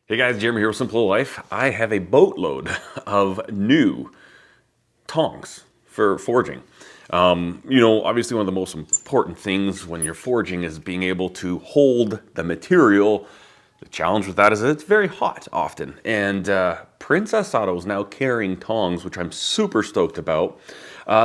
Hey guys, Jeremy here with Simple Life. I have a boatload of new tongs for forging. Obviously one of the most important things when you're forging is being able to hold the material. The challenge with that is that it's very hot often. And Princess Auto is now carrying tongs, which I'm super stoked about.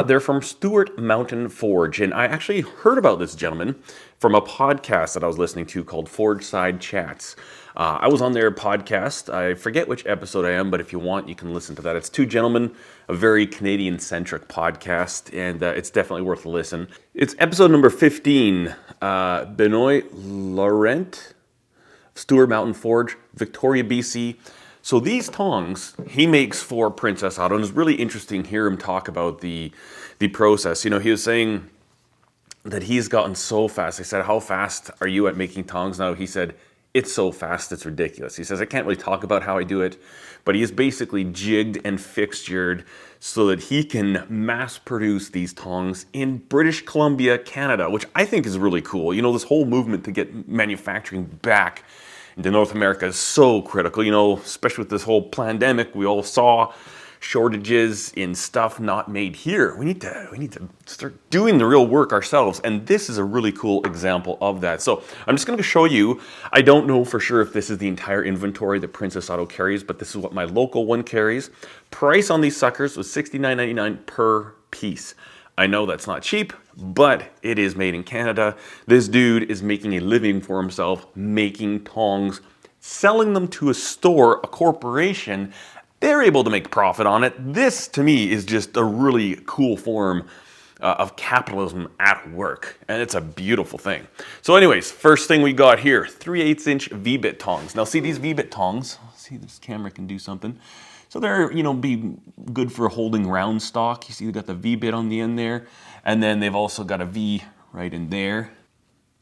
They're from Stewart Mountain Forge. And I actually heard about this gentleman from a podcast that I was listening to called Forge Side Chats. I was on their podcast. I forget which episode I am, but if you want, you can listen to that. It's two gentlemen, a very Canadian-centric podcast, and it's definitely worth a listen. It's episode number 15, Benoit Laurent, Stewart Mountain Forge, Victoria, BC. So these tongs he makes for Princess Auto, and it's really interesting to hear him talk about the process. He was saying that he's gotten so fast. I said, how fast are you at making tongs now? He said, it's so fast, it's ridiculous. He says, I can't really talk about how I do it, but he is basically jigged and fixtured so that he can mass produce these tongs in British Columbia, Canada, which I think is really cool. This whole movement to get manufacturing back into North America is so critical, especially with this whole pandemic. We all saw shortages in stuff not made here. We need to start doing the real work ourselves, and this is a really cool example of that. So I'm just going to show you. I don't know for sure if this is the entire inventory that Princess Auto carries, but this is what my local one carries. Price on these suckers was $69.99 per piece. I know that's not cheap, but it is made in Canada. This dude is making a living for himself, making tongs, selling them to a store, a corporation. They're able to make profit on it. This, to me, is just a really cool form of capitalism at work, and it's a beautiful thing. So anyways, first thing we got here, 3/8 inch V-bit tongs. Now see these V-bit tongs, see this camera can do something. So they're, be good for holding round stock. You see they got the V-bit on the end there, and then they've also got a V right in there.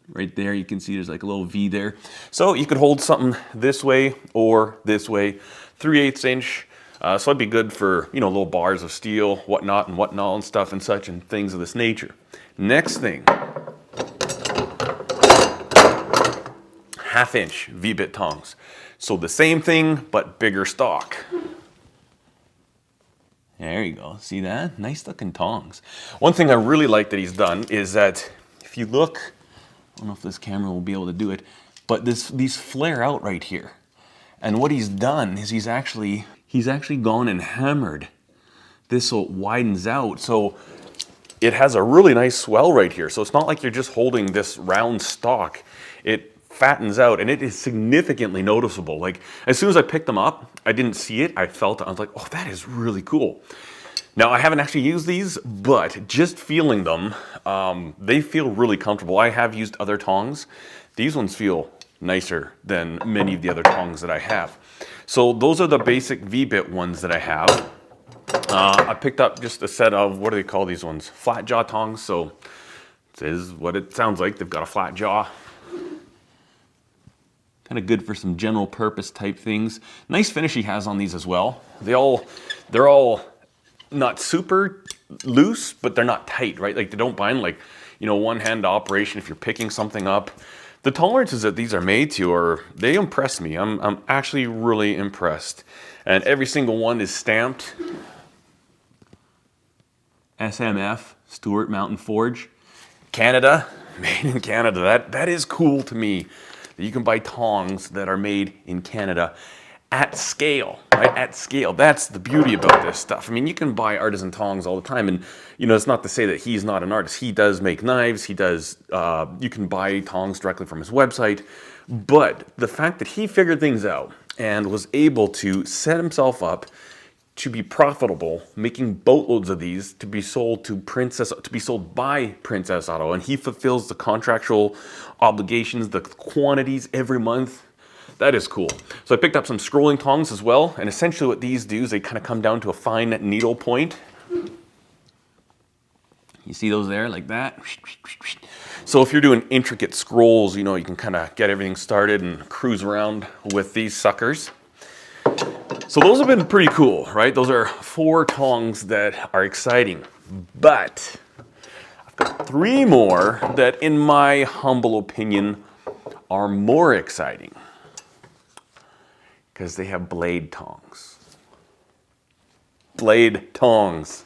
Right there, you can see there's like a little V there. So you could hold something this way or this way, 3/8 inch. So it'd be good for, little bars of steel, whatnot and stuff and such and things of this nature. Next thing, 1/2 inch V-bit tongs. So the same thing, but bigger stock. There you go, see that? Nice looking tongs. One thing I really like that he's done is that if you look, I don't know if this camera will be able to do it, but these flare out right here. And what he's done is he's actually gone and hammered this so it widens out. So it has a really nice swell right here. So it's not like you're just holding this round stock. It fattens out and it is significantly noticeable. Like as soon as I picked them up, I didn't see it. I felt it. I was like, oh, that is really cool. Now I haven't actually used these, but just feeling them, they feel really comfortable. I have used other tongs. These ones feel nicer than many of the other tongs that I have. So those are the basic V-bit ones that I have. I picked up just a set of, what do they call these ones? Flat jaw tongs. So this is what it sounds like. They've got a flat jaw. Kind of good for some general purpose type things. Nice finish he has on these as well. They're all not super loose, but they're not tight, right? Like they don't bind like, one hand operation if you're picking something up. The tolerances that these are made to they impress me. I'm actually really impressed. And every single one is stamped SMF, Stewart Mountain Forge, Canada, made in Canada. That is cool to me, that you can buy tongs that are made in Canada at scale, right? At scale. That's the beauty about this stuff. I mean, you can buy artisan tongs all the time, and it's not to say that he's not an artist. He does make knives. He does. You can buy tongs directly from his website, but the fact that he figured things out and was able to set himself up to be profitable, making boatloads of these to be sold by Princess Auto, and he fulfills the contractual obligations, the quantities every month. That is cool. So I picked up some scrolling tongs as well, and essentially what these do is they kind of come down to a fine needle point. You see those there, like that? So if you're doing intricate scrolls, you can kind of get everything started and cruise around with these suckers. So those have been pretty cool, right? Those are 4 tongs that are exciting, but I've got 3 more that, in my humble opinion, are more exciting. because they have blade tongs. Blade tongs.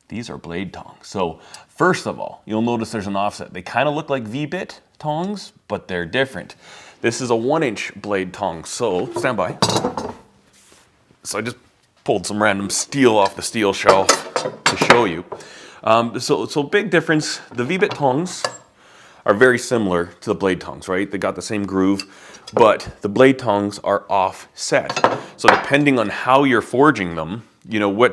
These are blade tongs. So first of all, you'll notice there's an offset. They kind of look like V-bit tongs, but they're different. This is a 1-inch blade tong. So stand by. So I just pulled some random steel off the steel shelf to show you. So big difference. The V-bit tongs are very similar to the blade tongs, right? They got the same groove, but the blade tongs are offset. So depending on how you're forging them, you know,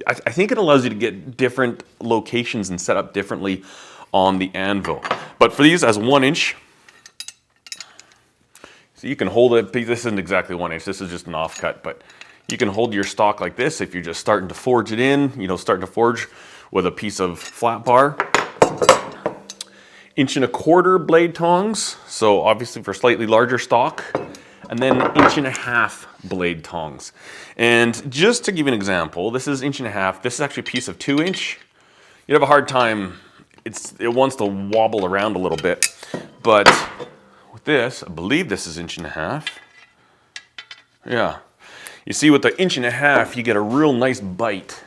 I think it allows you to get different locations and set up differently on the anvil. But for these as 1-inch, so you can hold it. This isn't exactly 1-inch. This is just an offcut, but you can hold your stock like this if you're just starting to forge it in. You know, starting to forge with a piece of flat bar. 1.25-inch blade tongs. So obviously for slightly larger stock. And then 1.5-inch blade tongs. And just to give you an example, this is 1.5 inch. This is actually a piece of 2-inch. You'd have a hard time. It wants to wobble around a little bit. But with this, I believe this is 1.5 inch. Yeah. You see with the 1.5 inch, you get a real nice bite.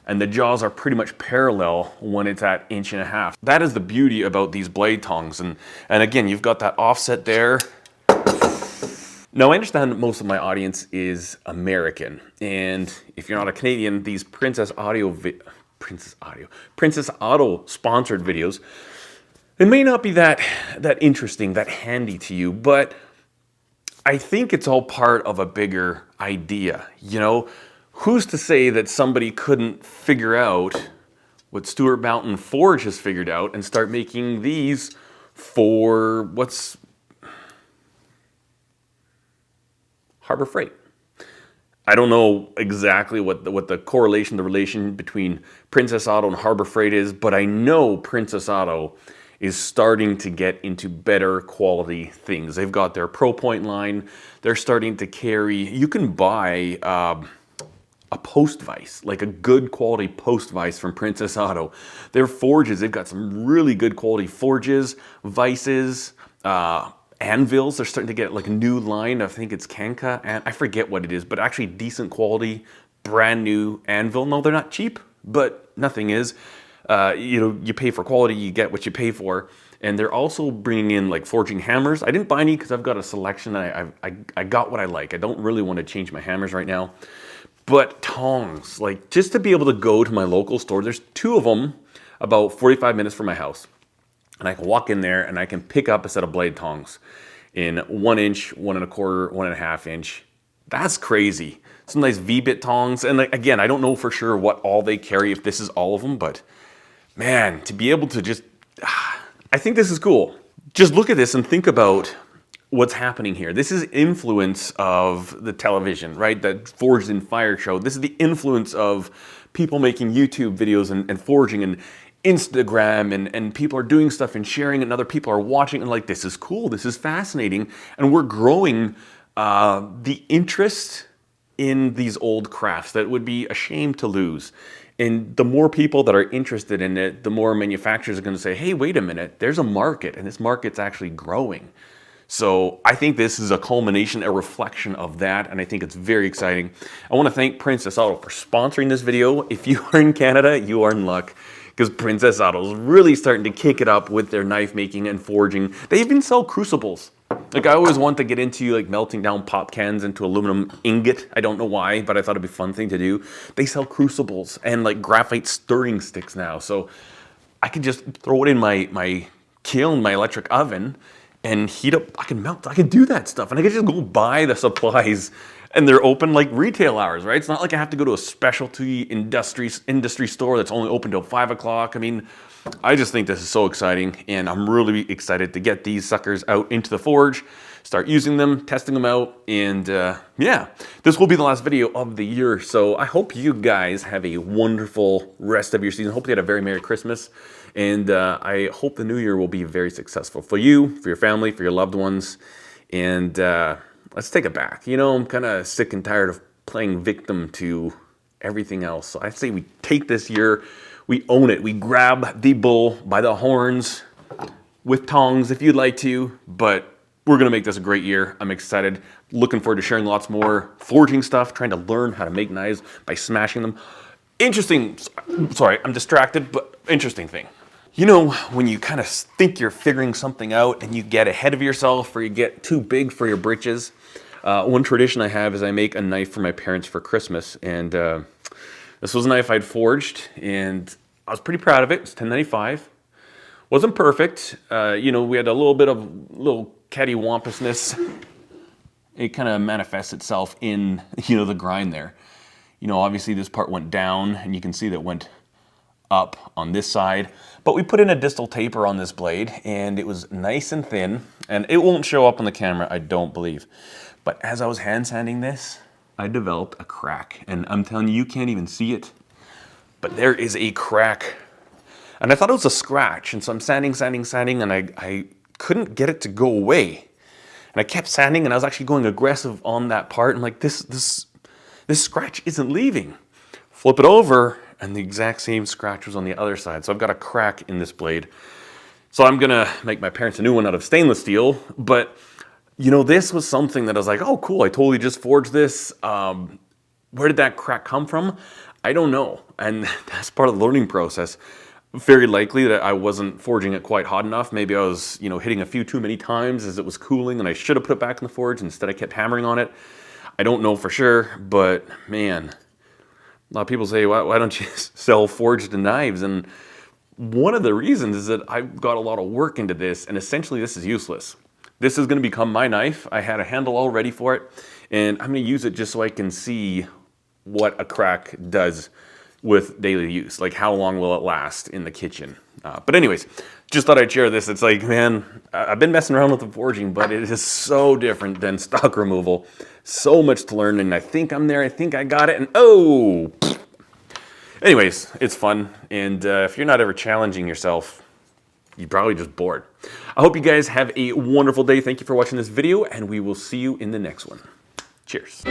And the jaws are pretty much parallel when it's at 1.5 inch. That is the beauty about these blade tongs. And again, you've got that offset there. Now, I understand that most of my audience is American, and if you're not a Canadian, these Princess Auto sponsored videos, it may not be that interesting, that handy to you, but I think it's all part of a bigger idea. You know, who's to say that somebody couldn't figure out what Stuart Mountain Forge has figured out and start making these for what's Harbor Freight. I don't know exactly what the correlation, the relation between Princess Auto and Harbor Freight is, but I know Princess Auto is starting to get into better quality things. They've got their Pro Point line. They're starting to carry, you can buy a post vise, like a good quality post vise from Princess Auto. Their forges, they've got some really good quality forges, vices, anvils. They're starting to get like a new line. I think it's Kanka, and I forget what it is, but actually decent quality, brand new anvil. No, they're not cheap, but nothing is. You know, you pay for quality, you get what you pay for. And they're also bringing in like forging hammers. I didn't buy any because I've got a selection. I got what I like. I don't really want to change my hammers right now. But tongs, like just to be able to go to my local store, there's 2 of them about 45 minutes from my house. And I can walk in there and I can pick up a set of blade tongs in 1 inch, 1.25, 1.5 inch. That's crazy. Some nice V-bit tongs. And again, I don't know for sure what all they carry, if this is all of them, but man, to be able to just, I think this is cool. Just look at this and think about what's happening here. This is influence of the television, right? That Forged in Fire show. This is the influence of people making YouTube videos and forging and Instagram, and people are doing stuff and sharing, and other people are watching and like, this is cool, this is fascinating, and we're growing the interest in these old crafts that would be a shame to lose. And the more people that are interested in it, the more manufacturers are going to say, hey, wait a minute, there's a market, and this market's actually growing. So I think this is a culmination, a reflection of that, and I think it's very exciting. I want to thank Princess Auto for sponsoring this video. If you are in Canada, you are in luck, because Princess Auto is really starting to kick it up with their knife making and forging. They even sell crucibles. Like, I always want to get into like melting down pop cans into aluminum ingot. I don't know why, but I thought it'd be a fun thing to do. They sell crucibles and like graphite stirring sticks now. So I can just throw it in my kiln, my electric oven, and heat up. I can melt. I can do that stuff. And I can just go buy the supplies, and they're open like retail hours, right? It's not like I have to go to a specialty industry store that's only open till 5 o'clock. I mean, I just think this is so exciting, and I'm really excited to get these suckers out into the forge, start using them, testing them out, and yeah, this will be the last video of the year. So I hope you guys have a wonderful rest of your season. Hope you had a very Merry Christmas, and I hope the new year will be very successful for you, for your family, for your loved ones, and let's take it back. You know, I'm kind of sick and tired of playing victim to everything else. So I say we take this year, we own it. We grab the bull by the horns with tongs if you'd like to, but we're going to make this a great year. I'm excited. Looking forward to sharing lots more forging stuff, trying to learn how to make knives by smashing them. Interesting, sorry, I'm distracted, but interesting thing. You know, when you kind of think you're figuring something out and you get ahead of yourself or you get too big for your britches, one tradition I have is I make a knife for my parents for Christmas. And this was a knife I'd forged and I was pretty proud of it. It's 1095. Wasn't perfect. You know, we had a little bit of little cattywampousness. It kind of manifests itself in, you know, the grind there. You know, obviously this part went down and you can see that it went up on this side. But we put in a distal taper on this blade and it was nice and thin. And it won't show up on the camera, I don't believe. But as I was hand sanding this, I developed a crack. And I'm telling you, you can't even see it. But there is a crack. And I thought it was a scratch, and so I'm sanding, and I couldn't get it to go away. And I kept sanding, and I was actually going aggressive on that part. And like, this scratch isn't leaving. Flip it over, and the exact same scratch was on the other side. So I've got a crack in this blade. So I'm gonna make my parents a new one out of stainless steel. But, you know, this was something that I was like, oh, cool, I totally just forged this. Where did that crack come from? I don't know. And that's part of the learning process. Very likely that I wasn't forging it quite hot enough. Maybe I was, you know, hitting a few too many times as it was cooling and I should have put it back in the forge. Instead I kept hammering on it. I don't know for sure, but man, a lot of people say, why don't you sell forged knives? And one of the reasons is that I've got a lot of work into this and essentially this is useless. This is gonna become my knife. I had a handle all ready for it and I'm gonna use it just so I can see what a crack does with daily use. Like how long will it last in the kitchen? But anyways, just thought I'd share this. It's like, man, I've been messing around with the forging, but it is so different than stock removal. So much to learn, and I think I'm there. I think I got it, and oh! Anyways, it's fun, and if you're not ever challenging yourself, you're probably just bored. I hope you guys have a wonderful day. Thank you for watching this video, and we will see you in the next one. Cheers.